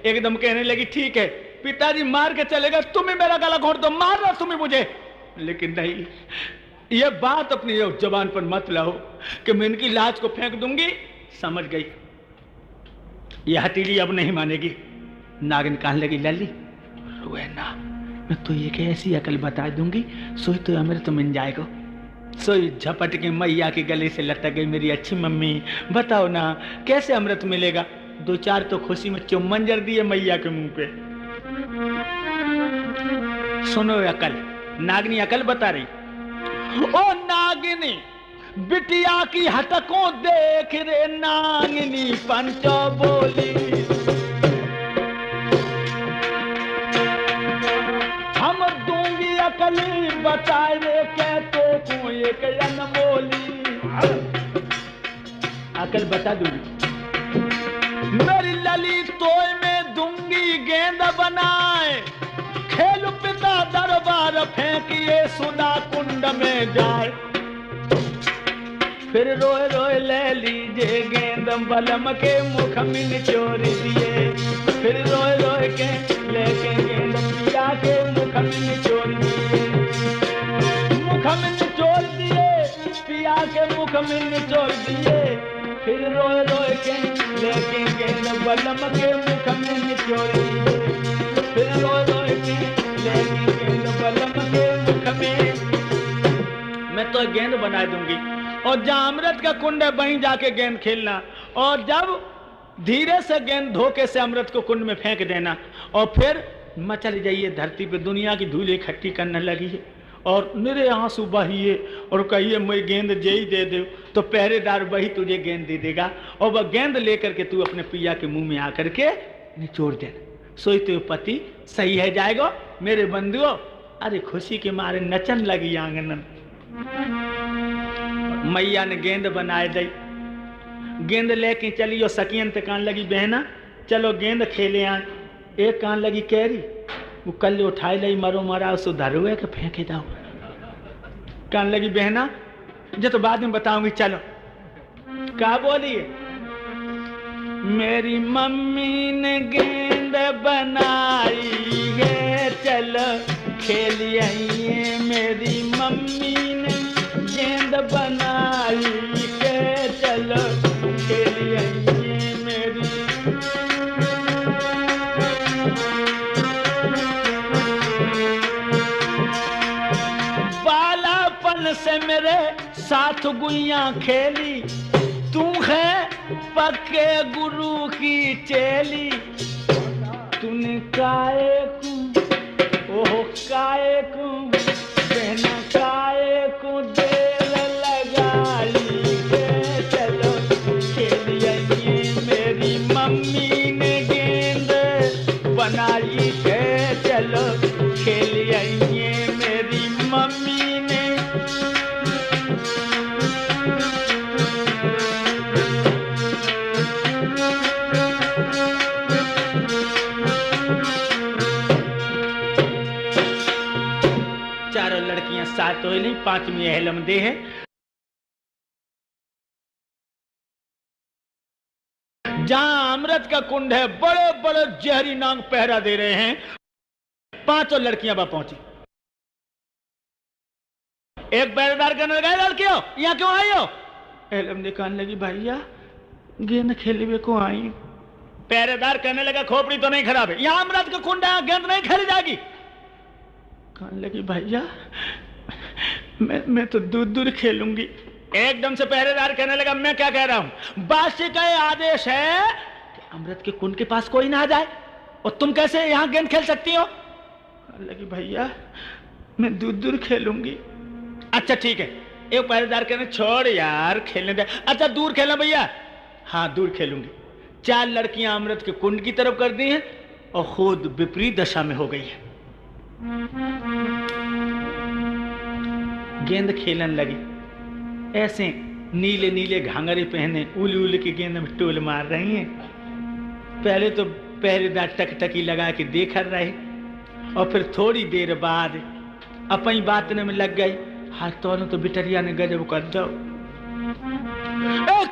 एकदम कहने लगी ठीक है पिताजी मार के चलेगा, तुम्हें मेरा गला घोंट दो, मारना तुम्हें मुझे, लेकिन नहीं, ये बात अपनी जबान पर मत लाओ कि मैं इनकी लाश को फेंक दूंगी। समझ गई ये हथेली अब नहीं मानेगी। नागिन कहने लगी लली रोए ना, मैं तो ये कि ऐसी अकल बता दूंगी सोई तो अमृत मिल जाएगा। सोई झपट के मैया के गले से लटक गई, मेरी अच्छी मम्मी बताओ ना कैसे अमृत मिलेगा। दो चार तो खुशी में चुम्बन जर दिए मैया के मुंह पे। सुनो अकल, नागिनी अकल बता रही। ओ नागिनी बिटिया की हटकों देख रे नागिनी पंचो बोली, हम दूंगी अकल बताए रे कहते को एक अनमोली। अकल बता दूंगी मेरी लली तोय में दूंगी गेंद बनाए, खेल पिता दरबार फेंकिए सुदा कुंड में जाए। फिर रोए रोए ले लीजिए गेंद बलम के मुख में निचोड़ दिए, फिर रोए रोए के लेके गेंद पिया के मुख में निचोड़ दिए, मुख में निचोड़ दिए, पिया के मुख में निचोड़ दिए, फिर रोए रोए के लेके गेंद बलम के मुख में निचोड़ दिए, फिर रोए रोए के लेके गेंद बलम के मुख में। मैं तो गेंद बना दूंगी और जहां अमृत का कुंड है वहीं जाके गेंद खेलना, और जब धीरे से गेंद धोखे से अमृत को कुंड में फेंक देना, और फिर मचल जाइए धरती पे, दुनिया की धूल इकट्ठी करने लगी है और मेरे आंसू बहिए और कहिए मैं गेंद जे ही दे दे, तो पहरेदार वही तुझे गेंद दे देगा और वह गेंद लेकर के तू अपने पिया के मुंह में आकर के निचोड़ देना। सोचते पति सही है जाएगा मेरे बंधुओं। अरे खुशी के मारे नचन लगी आंगन। मैया ने गेंद बनाए दी, गेंद लेके चली और सकियन ते कान लगी बहना चलो गेंद खेले आए। एक कान लगी कैरी वो कल उठाए लाई मरो मरा उसको धरुए के फेंके दाओ। कान लगी बहना जो तो बाद में बताऊंगी चलो। क्या बोली मेरी मम्मी ने गेंद बनाई है चलो खेलिए, मेरी मम्मी ने गेंद बनाई है चलो खेलिए मेरी। बालापन से मेरे साथ गुइयां खेली, तू है पक्के गुरु की चेली। तूने काए को ओह काए को बहना काए को देर लगाई है चलो खेलिए, मेरी मम्मी ने गेंद बनाई है चलो खेलिए मेरी मम्मी ने। चारों लड़कियां सात हो नहीं, पांचवी अहलम दे है। जहां अमृत का कुंड है बड़े बड़े जहरी नाग पहरा दे रहे हैं। पांचों लड़कियां वहां पहुंची। एक पहरेदार कहने लगा लड़कियों यहाँ क्यों आई हो? अहलम ने कहने लगी भैया गेंद खेलने को आई। पहरेदार कहने लगा खोपड़ी तो नहीं खराब है, यहाँ अमृत का कुंड है गेंद नहीं खेली जाएगी। कहने लगी भैया मैं तो दूर दूर खेलूंगी। एकदम से पहरेदार कहने लगा मैं क्या कह रहा हूं, बादशाह का आदेश है कि अमृत के कुंड के पास कोई ना आ जाए और तुम कैसे यहां गेंद खेल सकती हो? कहने लगी भैया मैं दूर दूर खेलूंगी। अच्छा ठीक है। एक पहरेदार कहने छोड़ यार खेलने दे। अच्छा दूर खेलना भैया? हाँ दूर खेलूंगी। चार लड़कियां अमृत के कुंड की तरफ कर दी हैं और खुद विपरीत दशा में हो गई है। गेंद खेलने लगी, ऐसे नीले नीले घांगरे पहने उल उल की गेंद में टोल मार रही हैं। पहले तो पहरेदार टकटकी लगा के देख रहे और फिर थोड़ी देर बाद अपनी बात में लग गई। हाथ तो बिटरिया ने गजब कर दो।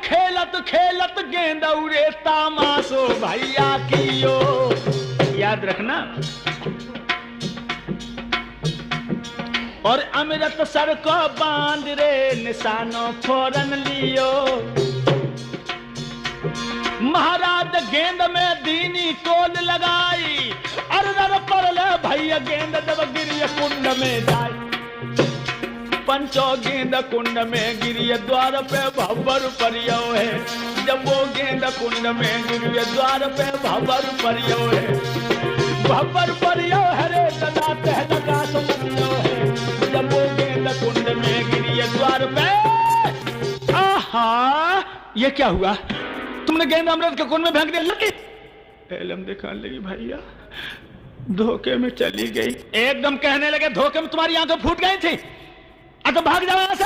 खेलत खेलत गेंद उड़े तामासो भैया की यो और अमृत सर को बांध रे निशानो फौरन लियो। महाराज गेंद में दीनी कोल लगाई, अरदर पर ले भैया गेंद जब गिरिय कुंड में जाए। पंचो गेंद कुंड में गिरिय द्वार पे भवर परियो है। जब वो गेंद कुंड में गिरिय द्वार पे भवर परियो है। भवर परियो है रे सदा तहलका सुनियो है। जब वो गेंद कुंड में गिरिय द्वार पे। आहा, ये क्या हुआ? तुमने गेंद अमृत के कुंड में फेंक दिया। लगी एलम दिखाने लगी भैया, धोखे में चली गई। एकदम कहने लगे धोखे में तुम्हारी आंखें फूट गई थी, अब तो भाग जाओ यहां से।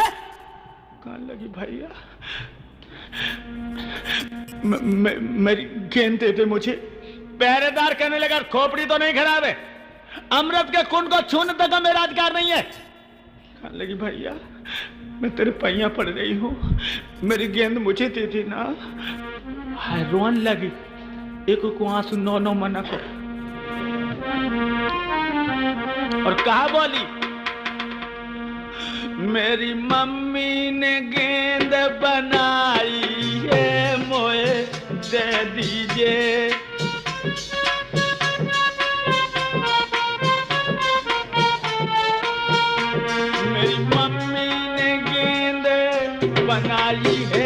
कहने लगी भैया मेरी गेंद दे दे मुझे। पहरेदार कहने लगा खोपड़ी तो नहीं खराब है, अमृत के कुंड को छूने तक मेरा अधिकार नहीं है। कहने लगी भैया मैं तेरे पैया पड़ रही हूं, मेरी गेंद मुझे दे दी ना। हाय रोन लगी, एक को आंसू नो नो मना को। और कहा बोली, मेरी मम्मी ने गेंद बनाई है, मोए दे दीजिए। मेरी मम्मी ने गेंद बनाई है,